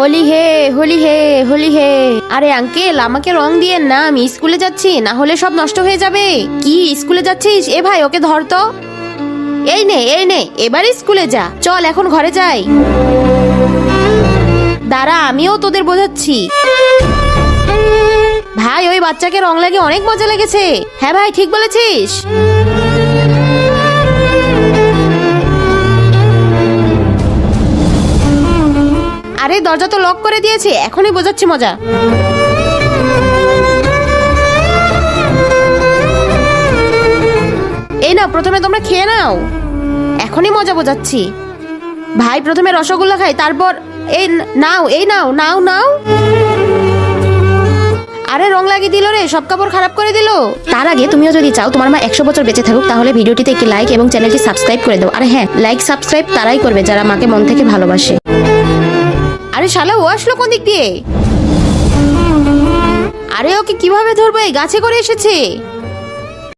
হোলি হে হোলি হে হোলি হে। আরে আঙ্কেল, আমাকে রং দিয়েন না, আমি স্কুলে যাচ্ছি, না হলে সব নষ্ট হয়ে যাবে। কি স্কুলে যাচ্ছিস? এ ভাই, ওকে ধর তো। এই নে এই নে, এবার স্কুলে যা। চল এখন ঘরে যাই। দাঁড়া, আমিও তোদের বোঝাচ্ছি। ভাই, ওই বাচ্চাকে রং লাগে অনেক মজা লেগেছে। হ্যাঁ ভাই, ঠিক বলেছিস। আরে দরজা তো লক করে দিয়েছে, এখনই বোঝাচ্ছি মজা। এই নাও, প্রথমে তোমরা খেয়ে নাও, এখনই মজা বোঝাচ্ছি। ভাই, প্রথমে রসগোল্লা খাই, তারপর এই নাও, এই নাও নাও নাও। আরে রং লাগিয়ে দিল রে, সব কাপড় খারাপ করে দিল। তার আগে তুমিও যদি চাও তোমার মা 100 বছর বেঁচে থাকুক, তাহলে ভিডিওটিতে একটি লাইক এবং চ্যানেলটি সাবস্ক্রাইব করে দাও। আরে হ্যাঁ, লাইক সাবস্ক্রাইব তারাই করবে যারা মাকে মন থেকে ভালোবাসে। আরে শালা, ও আসলো কোন দিক দিয়ে? আরে ওকে কিভাবে ধরবো? এই গাছে করে এসেছে।